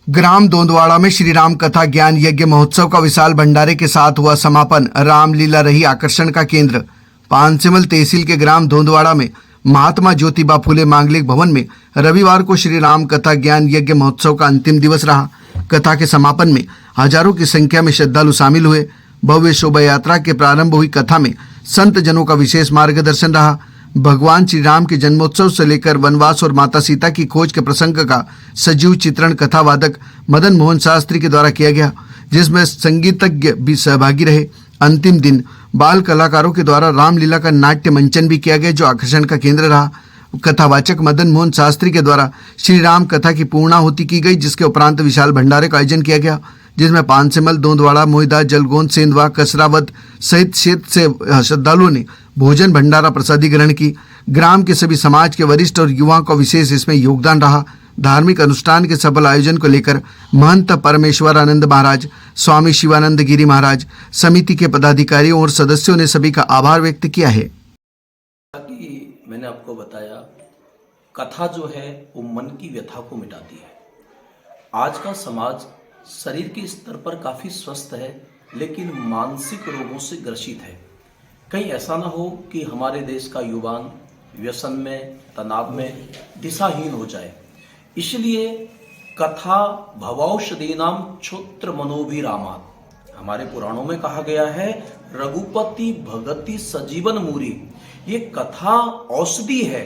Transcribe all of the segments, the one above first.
ग्राम दोंदवाड़ा में श्री राम कथा ज्ञान यज्ञ महोत्सव का विशाल भंडारे के साथ हुआ समापन। रामलीला रही आकर्षण का केंद्र। पानसेमल तहसील के ग्राम दोंदवाड़ा में महात्मा ज्योतिबा फुले मांगलिक भवन में रविवार को श्री राम कथा ज्ञान यज्ञ महोत्सव का अंतिम दिवस रहा। कथा के समापन में हजारों की संख्या में श्रद्धालु शामिल हुए। भव्य शोभा यात्रा के प्रारंभ हुई कथा में संत जनों का विशेष मार्गदर्शन रहा। भगवान श्री राम के जन्मोत्सव से लेकर वनवास और माता सीता की खोज के प्रसंग का सजीव चित्रण कथा वादक मदन मोहन शास्त्री के द्वारा किया गया, जिसमें संगीतज्ञ भी सहभागी रहे। अंतिम दिन बाल कलाकारों के द्वारा रामलीला का नाट्य मंचन भी किया गया, जो आकर्षण का केंद्र रहा। कथावाचक मदन मोहन शास्त्री के द्वारा श्री राम कथा की पूर्णाहुति की गई, जिसके उपरांत विशाल भंडारे का आयोजन किया गया, जिसमें पानसेमल, दोंदवाड़ा, मोहिदा, जलगोंद, सेंधवा, कसरावद सहित क्षेत्र से श्रद्धालुओं ने भोजन भंडारा प्रसादी ग्रहण की। ग्राम के सभी समाज के वरिष्ठ और युवाओं का विशेष इसमें योगदान रहा। धार्मिक अनुष्ठान के सफल आयोजन को लेकर महंत परमेश्वर आनंद महाराज, स्वामी शिवानंद गिरी महाराज, समिति के पदाधिकारियों और सदस्यों ने सभी का आभार व्यक्त किया है। मैंने आपको बताया, कथा जो है वो मन की व्यथा को मिटाती है। आज का समाज शरीर के स्तर पर काफ़ी स्वस्थ है, लेकिन मानसिक रोगों से ग्रसित है। कहीं ऐसा ना हो कि हमारे देश का युवान व्यसन में, तनाव में दिशाहीन हो जाए। इसलिए कथा भवौषधीनाम क्षोत्र मनोभिरामात्, हमारे पुराणों में कहा गया है, रघुपति भगति सजीवन मूरी। ये कथा औषधि है,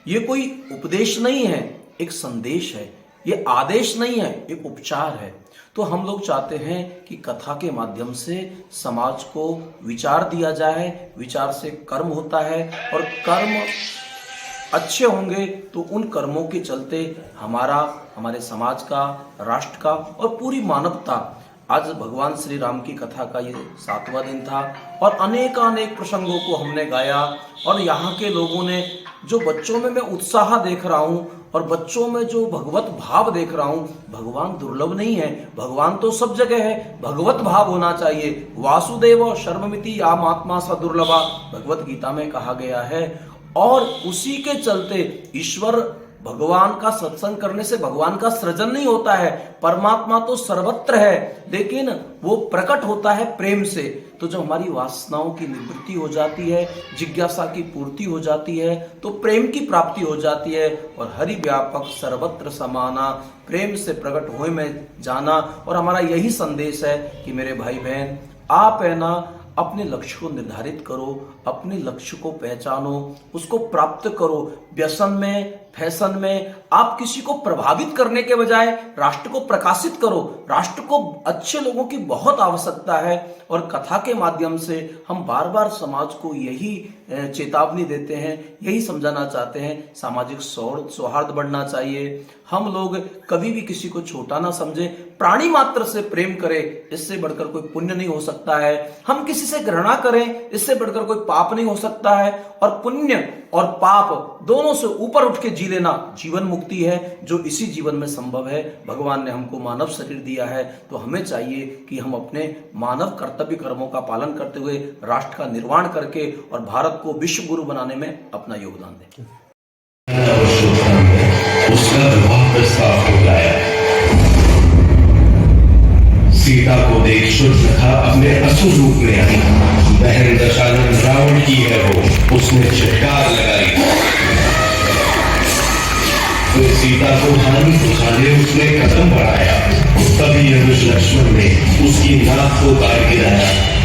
ये कोई उपदेश नहीं है, एक संदेश है। ये आदेश नहीं है, एक उपचार है। तो हम लोग चाहते हैं कि कथा के माध्यम से समाज को विचार दिया जाए। विचार से कर्म होता है, और कर्म अच्छे होंगे तो उन कर्मों के चलते हमारे समाज का, राष्ट्र का और पूरी मानवता। आज भगवान श्री राम की कथा का ये 7वां दिन था, और अनेक प्रसंगों को हमने गाया। और यहाँ के लोगों ने, जो बच्चों में मैं उत्साह देख रहा हूँ और बच्चों में जो भगवत भाव देख रहा हूँ, भगवान दुर्लभ नहीं है, भगवान तो सब जगह है। भगवत भाव होना चाहिए। वासुदेव शर्ममिति आम आत्मा स दुर्लभा, भगवत गीता में कहा गया है। और उसी के चलते ईश्वर, भगवान का सत्संग करने से भगवान का सृजन नहीं होता है। परमात्मा तो सर्वत्र है, लेकिन वो प्रकट होता है प्रेम से। तो जब हमारी वासनाओं की निवृत्ति हो जाती है, जिज्ञासा की पूर्ति हो जाती है, तो प्रेम की प्राप्ति हो जाती है। और हरि व्यापक सर्वत्र समाना, प्रेम से प्रकट होए में जाना। और हमारा यही संदेश है कि मेरे भाई बहन, आप है ना, अपने लक्ष्य को निर्धारित करो, अपने लक्ष्य को पहचानो, उसको प्राप्त करो। व्यसन में, फैशन में आप किसी को प्रभावित करने के बजाय राष्ट्र को प्रकाशित करो। राष्ट्र को अच्छे लोगों की बहुत आवश्यकता है। और कथा के माध्यम से हम बार बार समाज को यही चेतावनी देते हैं, यही समझाना चाहते हैं, सामाजिक सौहार्द बढ़ना चाहिए। हम लोग कभी भी किसी को छोटा ना समझे, प्राणी मात्र से प्रेम करें, इससे बढ़कर कोई पुण्य नहीं हो सकता है। हम किसी से घृणा करें, इससे बढ़कर कोई पाप नहीं हो सकता है। और पुण्य और पाप दोनों से ऊपर उठ के जी लेना जीवन मुक्ति है, जो इसी जीवन में संभव है। भगवान ने हमको मानव शरीर दिया है, तो हमें चाहिए कि हम अपने मानव कर्तव्य कर्मों का पालन करते हुए राष्ट्र का निर्माण करके और भारत को विश्व गुरु बनाने में अपना योगदान दें। उसका विवाह प्रस्ताव हो गया। सीता को देख शूर्पणखा अपने असुर रूप में आई। बहन दशानन रावण की है वो, उसने छिटकार लगाई। फिर सीता को हानि पहुंचाने उसने कदम बढ़ाया। तभी अनुज लक्ष्मण ने उसकी नाक को काट गिराया।